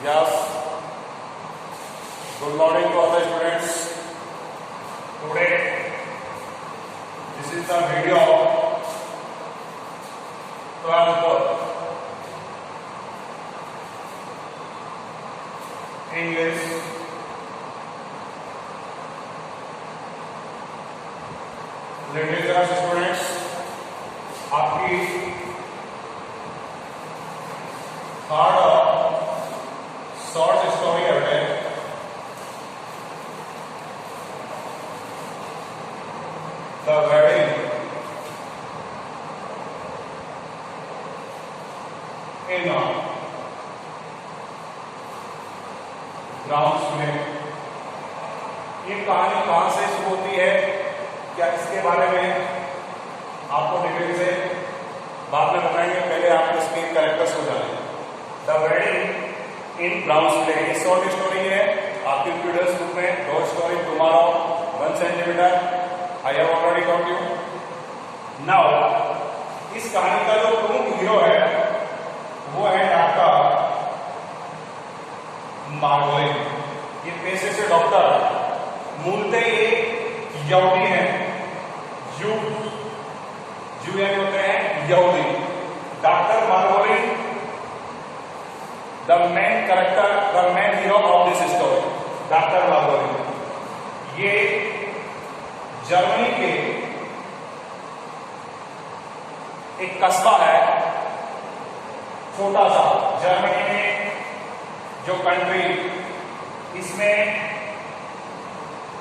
Yes. Good morning to all the students. Today, this is the video of 12th English literature students आपकी third short story है the wedding in grounds में। ये कहानी कहां से शुरू होती है, क्या इसके बारे में आपको डिटेल से बाद में बताएंगे। पहले आप स्क्रीन कैरेक्टर्स हो जाए। The wedding in Browns play, ये शॉर्ट स्टोरी है आपकी पीडीएफ बुक में। Door story tomorrow 1 centimetre, I have already told you. Now इस कहानी का जो प्रमुख हीरो है वो है डॉक्टर मार्गोलिन। ये पेशे से डॉक्टर, मूलतः ये यहूदी है। जू यानी होते हैं यहूदी। Doctor Margolin the main character, the main hero of this story. Doctor Margolin ये जर्मनी के एक कस्बा है, छोटा सा। जर्मनी में जो कंट्री, इसमें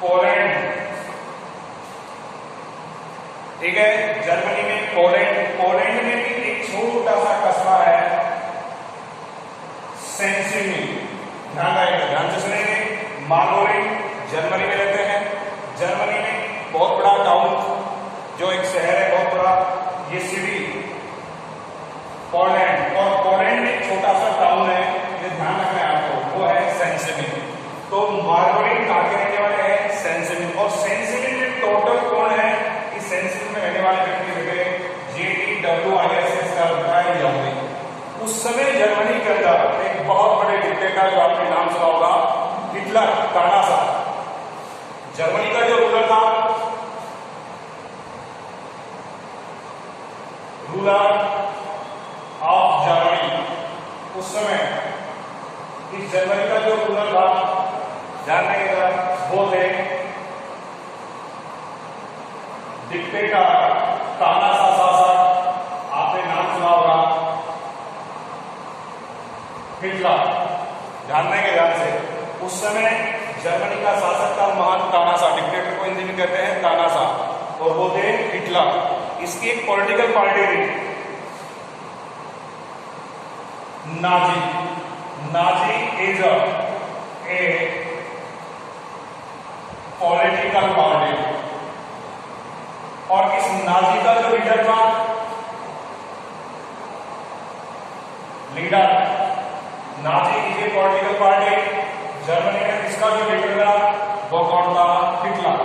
पोलैंड, ठीक है, जर्मनी में पोलैंड में भी एक छोटा सा कस्बा है सेंसिनी। ध्यान रखिएगा, ध्यान से सुनेंगे। मार्गोलिन जर्मनी में रहते हैं। जर्मनी में बहुत बड़ा टाउन, जो एक शहर है बहुत बड़ा, ये सिटी पोलैंड, और पोलैंड में एक छोटा सा टाउन है, ये ध्यान रखना है आपको, वो है सेंसिनी। तो मार्गोलिन कहाँ के रहने वाले हैं? सेंसिनी। और सेंसिनी में टोटल कौन है? इस सेंसिनी में रहने वाले व्यक्ति बेटे JEWISS का होता है यहूदी। उस समय जर्मनी के अंदर एक बहुत बड़े डिक्टेटर, जो आपने नाम सुना होगा, हिटलर, कानासा, जर्मनी का जो रूलर था, रूलर ऑफ जर्मनी, उस समय इस जर्मनी का जो रूलर था, जानने का वो थे डिक्टेटर, तानाशाह शासक, आपने नाम सुना होगा, हिटलर। जानने के ध्यान से, उस समय जर्मनी का शासक था महान तानाशाह। डिक्टेटर को हिंदी में कहते हैं तानाशाह, और वो थे हिटलर। इसकी एक पॉलिटिकल पार्टी थी Nazi. Nazi is a political party, और इस नाजी का जो लीडर था, Nazi is a political party, Germany में इसका जो लीडर था वो कौन था? हिटलर।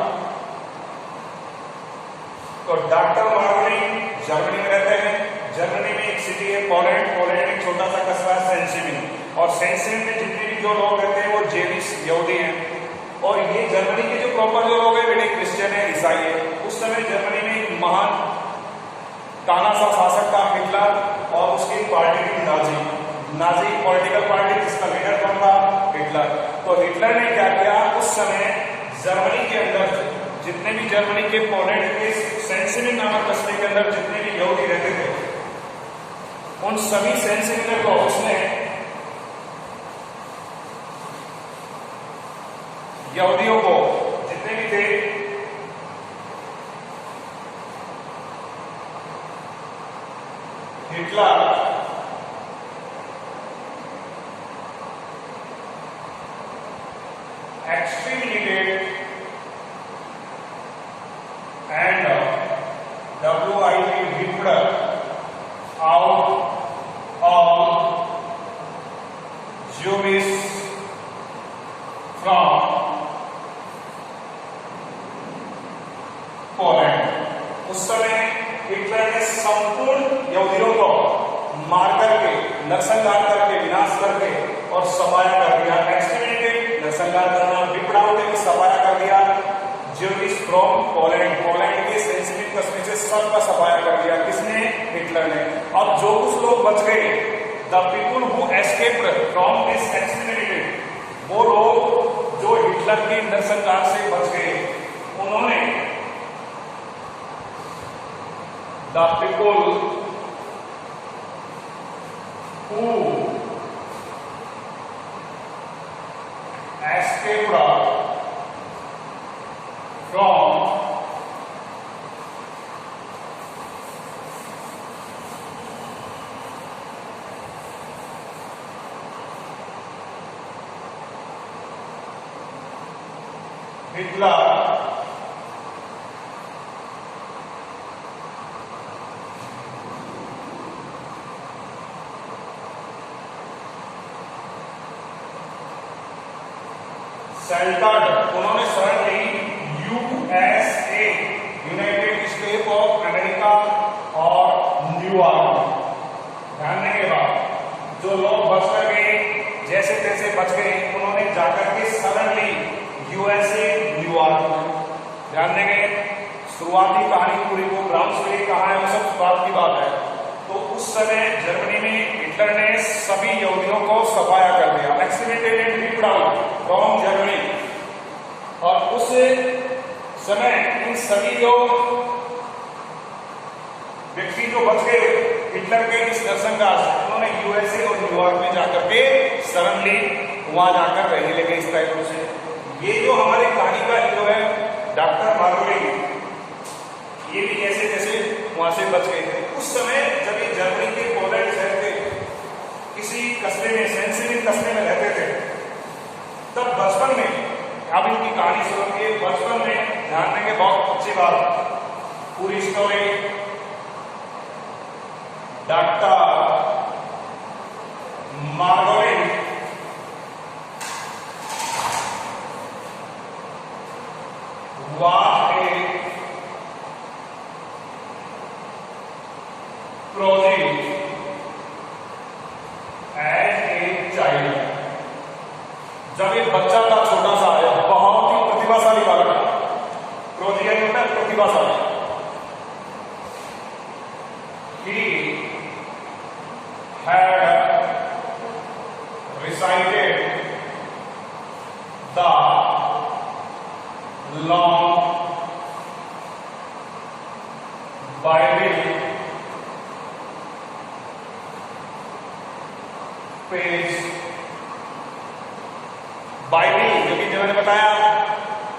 तो डॉक्टर मार्गोलिन जर्मनी में रहते हैं। जर्मनी में एक सिटी है पोलैंड, पोलैंड एक छोटा सा कस्बा है सेंसिनी, और सेंसिनी में जितने भी जो लोग रहते हैं वो जेविश यहूदी हैं। और ये जर्मनी के जो प्रॉपर जो लोग हैं बेटे क्रिश्चियन है, ईसाई है। उस समय जर्मनी में एक महान तानाशाह शासक था हिटलर, और उसकी पार्टी थी नाजी पॉलिटिकल पार्टी, जिसका लीडर कौन था? हिटलर। तो हिटलर ने क्या किया, उस समय जर्मनी के अंदर जितने भी जर्मनी के पोलैंड के सेंसिनी नामक कस्बे के अंदर जितने भी यहूदी रहते थे, उन सभी सेंसिनी को उसने यहूदियों को, जितने भी थे, Hitler exterminated and ripped out all Jewish from Poland. उस समय हिटलर ने संपूर्ण यहूदियों को मार करके नरसंहार करके, विनाश करके और सफाया कर दिया। एक्सटरमिनेटेड नरसंहार करना, विप्ड आउट सफाया कर दिया। ज्यूइश फ्रॉम पोलैंड, पोलैंड के सेंसिटिव कस्मे से सबका सफाया कर दिया। किसने? हिटलर ने। और जो कुछ लोग बच गए, the people who escaped from this exterminated, वो लोग जो हिटलर के नरसंहार से बच गए, उन्होंने the people who escaped from Hitler sheltered, उन्होंने शरण ली USA, united state of America और न्यूयॉर्क। ध्यान देंगे बात, जो लोग बच कर गए, जैसे तैसे बच गए, उन्होंने जाकर के शरण ली यूएसए, न्यूयॉर्क में। ध्यान देंगे, शुरुआती कहानी पूरी को ग्राउंड से कहा है, वो सब शुरुआत की बात है। तो उस समय जर्मनी में हिटलर ने सभी यहूदियों को सफाया कर दिया, exterminated and whipped out from Germany. और उस समय इन सभी जो व्यक्ति जो बच गए हिटलर के इस नरसंहार से, उन्होंने यूएसए और न्यूयॉर्क में जाकर के शरण ली, वहां जाकर रहने लगे इस टाइप से। ये जो हमारे कहानी का हीरो है डॉक्टर मार्गोली, ये भी ऐसे जैसे वहां से बच गए थे। उस समय जब ये जर्मनी के पोलैंड शहर के किसी कस्बे में, सेंसिटिव कस्बे में रहते थे, तब बचपन में, अब इनकी कहानी सुनिए, बचपन में ध्यान देंगे, बहुत अच्छी बात, पूरी story doctor Margoli project as a child. जब एक बच्चा था छोटा सा, बहुत ही प्रतिभाशाली बालक, प्रोजेक्ट होता है प्रतिभाशाली, he had recited the long Bible page. Bible, क्योंकि जो मैंने बताया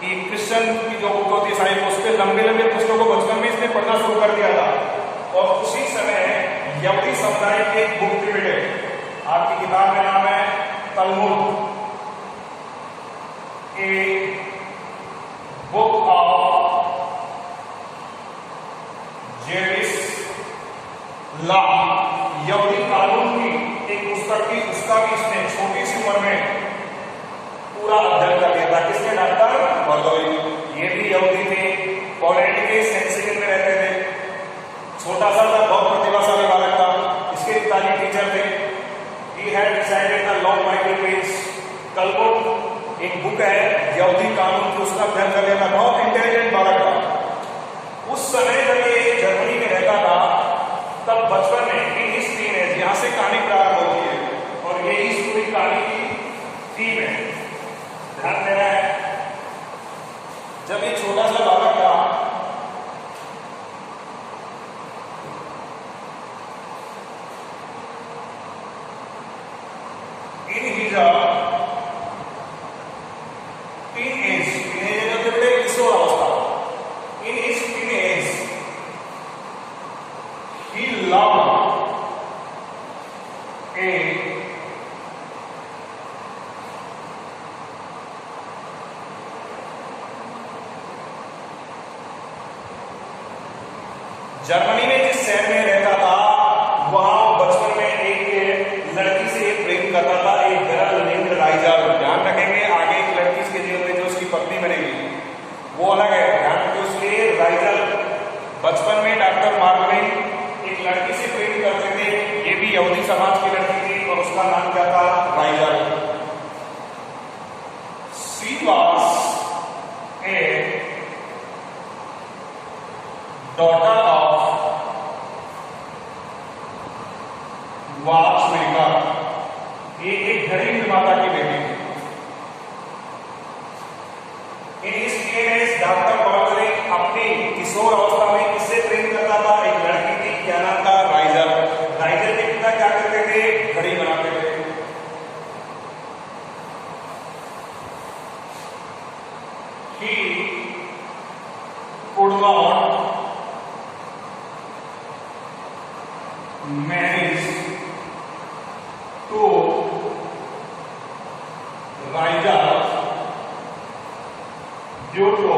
कि क्रिश्चियन की जो बुक होती है सारी, उसके लंबे लंबे पुस्तकों को बचपन में इसने पढ़ना शुरू कर दिया था। और उसी समय यहूदी समुदाय की एक बुक प्रिंटेड है, आपकी किताब का नाम है Talmud, a book of Jewish law, यहूदी कानून की एक पुस्तक थी, उसका भी इसने छोटी सी उम्र में पूरा अध्ययन कर लिया था। किसने? डॉक्टर मार्गोली। ये भी यहूदी थे, पोलैंड के सेंसिटिव में रहते थे, छोटा सा था, बहुत प्रतिभाशाली बालक था, इसके पिताजी टीचर थे। He had recited the long Bible page, तलमुद एक बुक है यहूदी कानून की, उसका अध्ययन कर लिया था, बहुत इंटेलिजेंट बालक था। उस समय जब ये जर्मनी में रहता था, तब बचपन में इन हिज टीनेज, यहां से कहानी प्रारंभ होती है और यही पूरी कहानी की थीम है। ध्यान देना है, जब ये छोटा सा बालक था, इन हिज टीनेज, किशोर अवस्था, in his teenage he loved a Germany में जिस शहर में रहता था, वहां बचपन में एक लड़की से प्रेम करता था, एक गर्ल नेम्ड राइजल। ध्यान रखेंगे, आगे एक लड़की इसके जीवन में जो उसकी पत्नी बनेगी वो अलग है, ध्यान रखिए। उसके राइजल बचपन में डॉक्टर मार्गोली एक लड़की से प्रेम करते थे, ये भी यहूदी समाज की लड़की थी। माता की बेटी थी। डॉक्टर बार्गोलिन अपनी किशोर अवस्था में किससे प्रेम करता था? एक लड़की थी, क्या नाम था? राइजर। राइजर के पिता क्या करते थे? घड़ी बनाते थे। He could not manage to rise up due to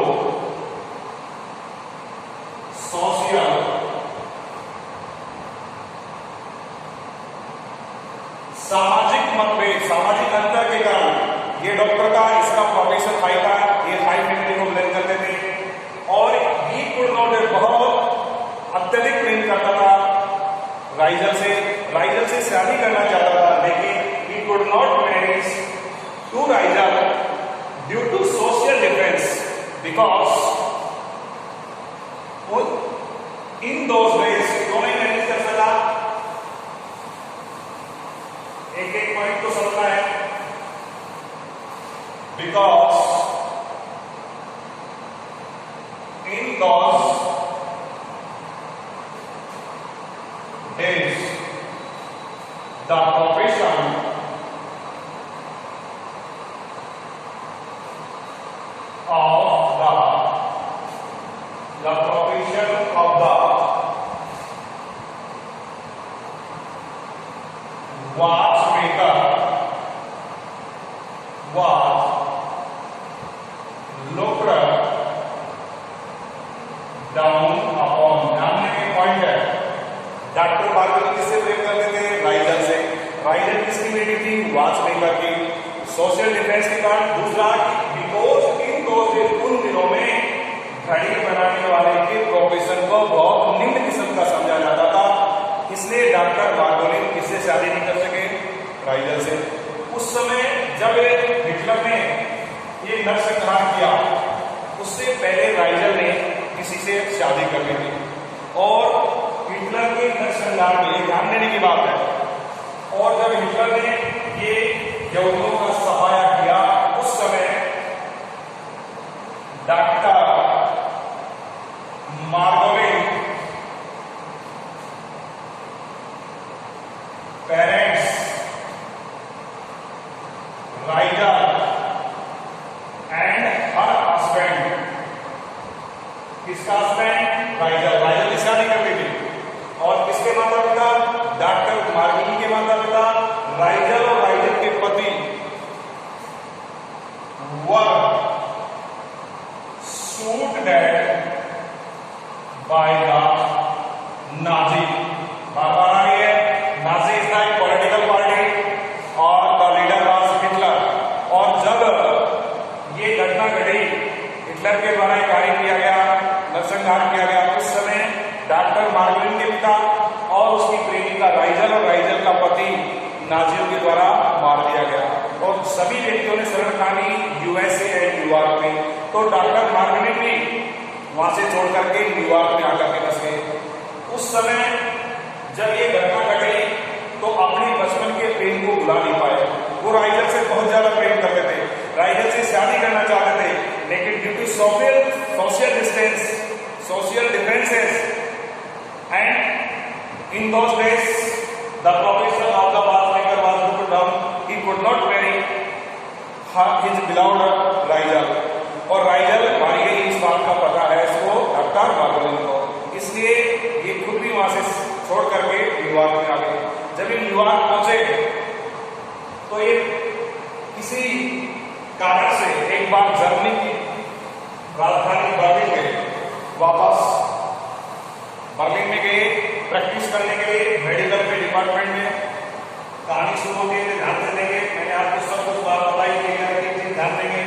social सामाजिक मतभेद, सामाजिक अंतर के कारण। ये डॉक्टर था, इसका प्रोफेसर हाई था, ये हाई फैमिली को बिलोंग करते थे और ही कुड नॉट, बहुत अत्यधिक प्रेम करता था राइजल से। राइजल से शादी करना चाहता था, लेकिन he could not manage to Raizel due to social difference, because in those days दोनों ही मैनेज कर सका। एक एक पॉइंट तो समझना है। Because in those days the profession of the profession of the watchmaker was looked down upon। जानने के पॉइंट है, डॉक्टर बार्गोलिन किससे प्रेम करते थे? राइजल से। राइजल किसकी बेटी थी? वॉचमेकर की। सोशल डिफरेंस के कारण। दूसरा, बिकॉज इन उन दिनों में घड़ी बनाने वाले के प्रोफेशन को बहुत निम्न किस्म का समझा जाता था, इसलिए डॉक्टर बार्गोलिन किससे शादी नहीं कर सके? राइजल से। उस समय जब हिटलर ने ये नरसंहार किया, उससे पहले राइजल ने किसी से शादी कर ली थी और हिटलर के नरसंहार में, ये ध्यान देने की बात है, और जब हिटलर ने ये यहूदियों का सफाया किया, उस समय doctor Bargolin parents Raizel and her husband, किसका हस्बैंड? राइजल। राइजल की शादी कर ली थी और किसके माता पिता? डॉक्टर बार्गोलिन के माता पिता। राइजल और राइजल के पति वर shot dead by the Nazi। बार-बार आ रही है, Nazi is the political party और द लीडर वाज हिटलर। और जब ये घटना घटी, हिटलर के द्वारा कार्य किया गया, नरसंहार किया गया, उस समय डॉक्टर बार्गोलिन के पिता और उसकी प्रेमिका राइजल और राइजल का पति नाजियों के द्वारा मार दिया गया और सभी व्यक्तियों ने शरण खानी यूएसए एंड न्यूयॉर्क में। तो डॉक्टर बार्गोलिन भी वहां से छोड़ करके न्यूयॉर्क में आकर के बस गए। उस समय जब ये घटना घटी तो अपने बचपन के प्रेम को भुला नहीं पाए। वो राइजल से बहुत ज्यादा प्रेम करते थे, राइजल से शादी करना चाहते थे, लेकिन due to social distance, social differences and in those days the profession of the watchmaker was looked down, he could not marry his beloved राइजल। और राइजल मारी गई, इस बात का पता है इसको डॉक्टर बार्गोलिन को, इसलिए ये खुद भी वहां से छोड़ करके न्यूयॉर्क में आ गए। जब ये न्यूयॉर्क पहुंचे तो ये किसी कारण से एक बार जर्मनी की राजधानी बर्लिन गए, वापस बर्लिन में गए प्रैक्टिस करने के लिए मेडिकल के डिपार्टमेंट में। कहानी शुरू होती है, ध्यान से देंगे, मैंने आपको सब कुछ बात बताई, ध्यान देंगे।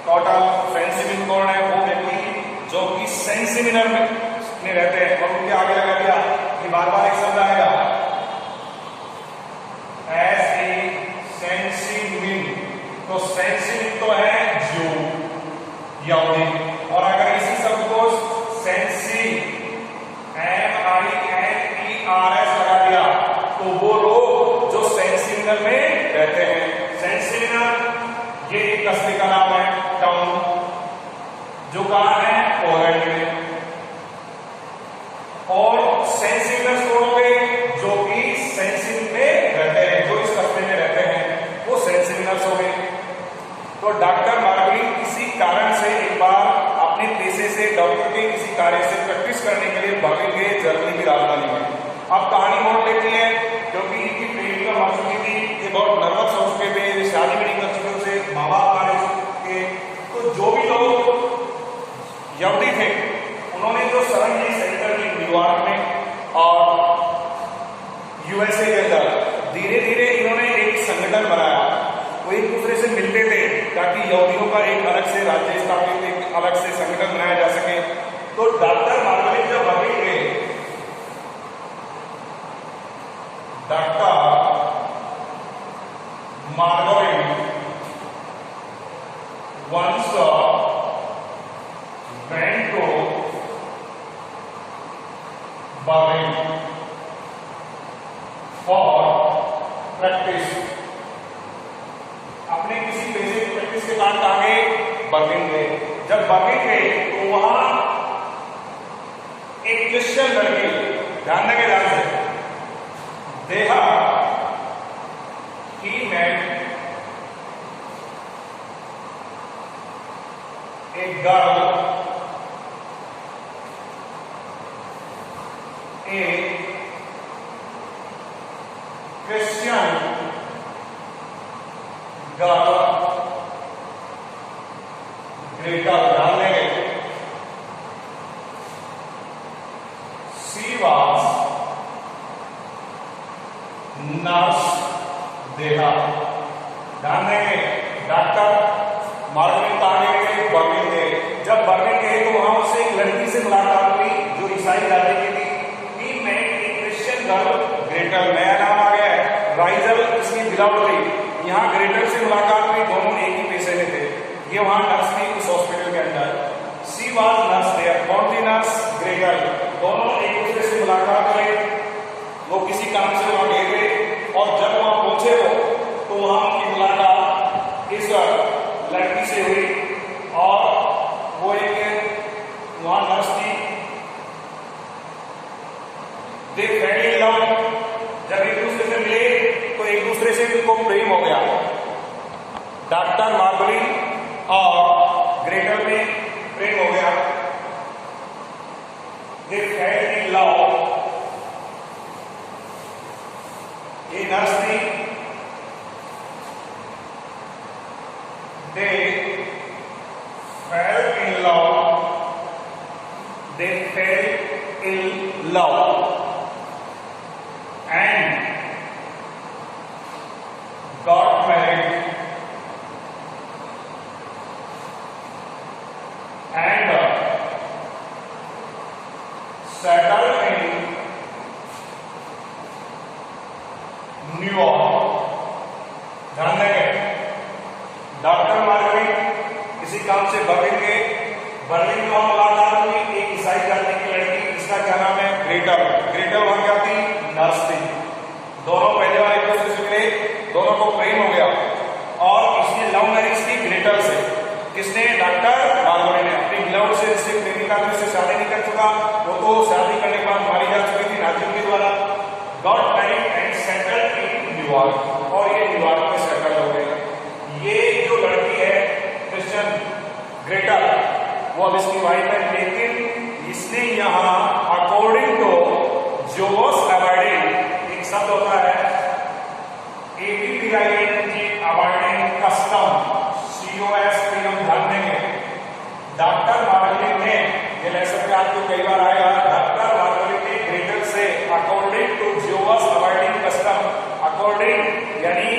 टोटल सेंसिमिन कौन है? वो व्यक्ति जो कि सेंसिमिनर में रहते हैं, और उनके आगे लगा दिया कि बार बार एक शब्द आएगा सेंसिमिन। तो सेंसिमिन तो है ज्यू, यहूदी, और अगर इसी शब्द को सेंसी MINERS लगा दिया तो वो लोग जो सेंसिमिनर में रहते हैं। सेंसिमिनर ये एक कस्बे का नाम है, टाउन, जो कहाँ है, पोलैंड में। और सेंसिमिनर्स कौन हो गए, जो कि सेंसिन में रहते हैं, जो इस कस्बे में रहते हैं वो सेंसिमिनर्स हो गए। तो डॉक्टर मार्गलिन किसी कारण से एक बार अपने पेशे से, डॉक्टर के किसी कार्य से प्रैक्टिस करने के लिए भागे गए जर्मनी की राजधानी में। अब कहानी मोड़ लेती है, क्योंकि इनकी प्रेमिका मर चुकी थी, ये बहुत नर्वस हो चुके थे, शादी भी नहीं कर चुके, उसे माँ बाप मारे चुके। तो जो भी लोग यहूदी थे उन्होंने जो शरण ली सेंटर ली न्यूयॉर्क में और यूएसए के अंदर, धीरे धीरे इन्होंने एक संगठन बनाया। वो एक दूसरे से मिलते थे ताकि यहूदियों का एक अलग से राज्य स्थापित, एक अलग से संगठन बनाया जा सके। तो डॉक्टर मार्गलिन जब भागे गए, doctor मार्गलिन once went to Berlin for practice। अपने किसी पेशे की प्रैक्टिस के कारण कहाँ गए, बर्लिन गए। जब बर्लिन गए तो वहां एक क्रिश्चियन लड़की, ध्यान देंगे ध्यान से, देहा ही met a girl, a Christian girl, Greta, ध्यान देंगे, she was nurse देहा। ध्यान देंगे, डॉक्टर मार्गलिन कहाँ गए, बर्लिन गए। जब बर्लिन गए तो वहां उससे एक लड़की से मुलाकात हुई जो ईसाई जाति की थी। He met a Christian girl, Gretel, नया नाम आ गया है, राइजल इसकी बिलावट थी। यहाँ ग्रेटल से मुलाकात हुई, दोनों एक ही पेशे में थे। ये वहां नर्स थी उस हॉस्पिटल के अंदर। She was nurse there, कौन थी नर्स, ग्रेटल। दोनों एक दूसरे से मुलाकात हुई, वो किसी काम से वहां गए थे और जब वहां पहुंचे तो वहां उनकी मुलाकात इस लड़की से हुई और वो एक वहां नर्स थी। दे फेल इन लव, जब एक दूसरे से मिले तो एक दूसरे से उनको प्रेम हो गया। डॉक्टर मार्गलिन और ग्रेटल में प्रेम हो गया। दे फेल इन लव, ये नर्स थी, they fell in love, they fell in love and got married and settled in New York। ध्यान देंगे, डॉक्टर मार्गलिन किसी काम से बर्लिन गए, बर्लिन में वहां मुलाकात हुई एक ईसाई जाति की लड़की, इसका क्या नाम है, ग्रेटल। ग्रेटल वहां क्या थी, नर्स थी। दोनों पहले बार एक दूसरे से मिले, दोनों को प्रेम हो गया और इसने लव मैरिज की ग्रेटल से। किसने, डॉक्टर मार्गलिन ने। अपनी लव से, इससे प्रेमिका से शादी नहीं कर चुका, वो तो शादी करने के बाद मारी जा चुकी थी नाजियों के द्वारा। Got married and settled in New York, और ये न्यूयॉर्क में सेटल हो गए। ये जो लड़की है क्रिश्चियन ग्रेटल, वो अब इसकी वाइफ है, लेकिन इसने यहाँ अकॉर्डिंग टू जोस अबाइडिंग, एक शब्द होता है अबाइडिंग कस्टम, COS पे हम ध्यान देंगे। डॉक्टर मार्गलिन ने, ये लेक्चर में आपको कई बार आएगा, डॉक्टर मार्गलिन ने ग्रेटल से according to Jews abiding custom, according यानी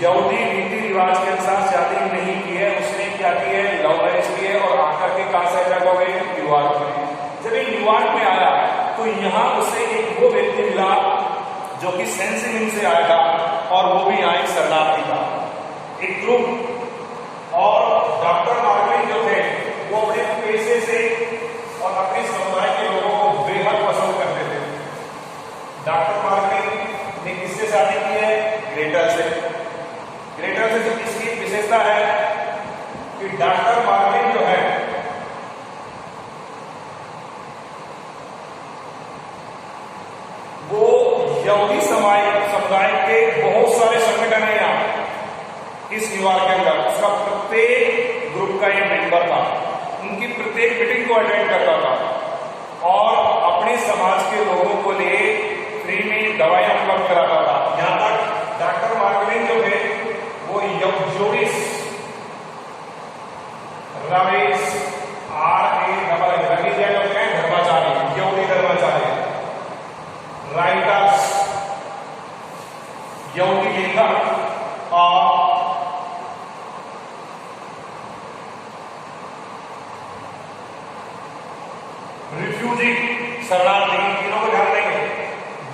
यहूदी रीति रिवाज के अनुसार शादी नहीं की है, उसने क्या की है, लव मैरिज की है और आकर के कहां से अलग हो गए, न्यूयॉर्क में। जब ये न्यूयॉर्क में आया तो यहाँ उसे एक वो व्यक्ति मिला जो कि सेंसिमिन से आया था और वो भी यहाँ एक शरणार्थी था, एक ग्रुप। और डॉक्टर मार्गलिन जो थे वो अपने पेशे से और अपने समुदाय के लोगों को बेहद पसंद करते थे। डॉक्टर मार्गलिन ने किससे शादी की है, ग्रेटल से। ग्रेटल से जब विशेषता है कि डॉक्टर मार्लिन जो है वो यहूदी समुदाय के बहुत सारे संगठन है यहाँ इस न्यूयॉर्क के अंदर, उसका प्रत्येक ग्रुप का ये मेंबर था, उनकी प्रत्येक मीटिंग को अटेंड करता था और अपने समाज के लोगों को लिए फ्री में दवाइयां उपलब्ध कराता था। यहाँ तक डॉक्टर मार्लिन जो है वो जूइश रवीस धर्माचार्य, यहूदी धर्माचार्य, राइटर्स यहूदी लेखक और रिफ्यूजी शरणार्थी, तीनों को ध्यान देंगे।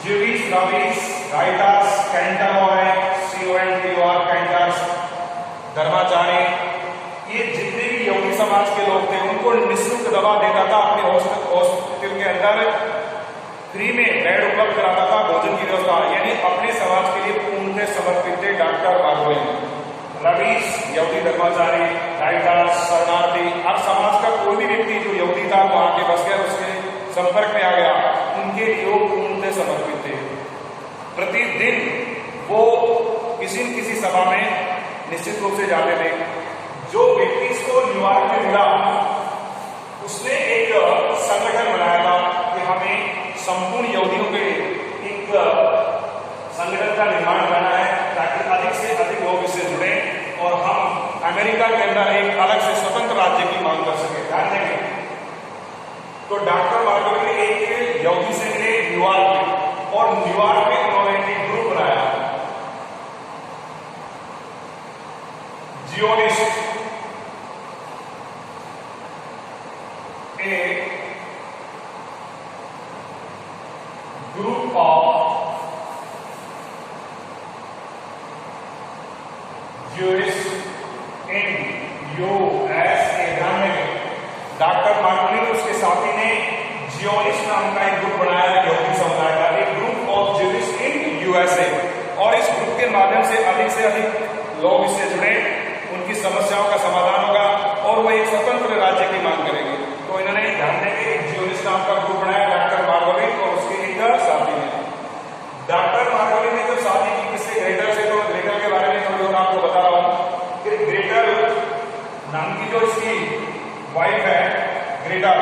जूइश रवीस राइटर्स कैंटर कैंटर्स धर्माचार्य, ये जितने भी यहूदी समाज के लोग थे उनको निःशुल्क दवा देता था, अपने हॉस्पिटल के अंदर फ्री में बेड उपलब्ध कराता था, भोजन की व्यवस्था, यानी अपने समाज के लिए पूर्ण समर्पित थे डॉक्टर मार्लिन। रवीस यहूदी धर्माचार्य, राइटर्स शरणार्थी, हर समाज का कोई भी व्यक्ति जो यहूदी था वो आके बस गया, उसके संपर्क में आ गया, उनके लिए वो पूर्ण समर्पित थे। प्रतिदिन वो किसी न किसी सभा में निश्चित रूप से जाते थे। जो व्यक्ति इसको न्यूयॉर्क में मिला उसने एक संगठन बनाया था कि हमें संपूर्ण यहूदियों के एक संगठन का निर्माण करना है ताकि अधिक से अधिक लोग इससे जुड़े और हम अमेरिका के अंदर एक अलग से स्वतंत्र राज्य की मांग कर सके। ध्यान देंगे तो डॉक्टर मार्लिन ने एक यहूदी से मिले न्यूयॉर्क में और न्यूयॉर्क में उन्होंने एक ग्रुप बनाया Zionist, a group of Jews in USA। Doctor Marlin उसके साथी ने जियोनिस्ट नाम का एक ग्रुप बनाया यहूदी समुदाय का, एक group of Jewish in USA, और इस ग्रुप के माध्यम से अधिक लोग इससे जुड़े, उनकी समस्याओं का समाधान होगा और वो एक स्वतंत्र राज्य की मांग करेंगे। तो इन्होंने ध्यान देंगे एक जियोनिस्ट नाम का ग्रुप बनाया डॉक्टर मार्लिन और उसके एक साथी ने। डॉक्टर मार्लिन ने जो साथी की किससे ग्रेटर से, तो ग्रेटर के बारे में थोड़ी और आपको बता रहा हूं कि ग्रेटर नाम की जो इसकी वाइफ है ग्रेटा,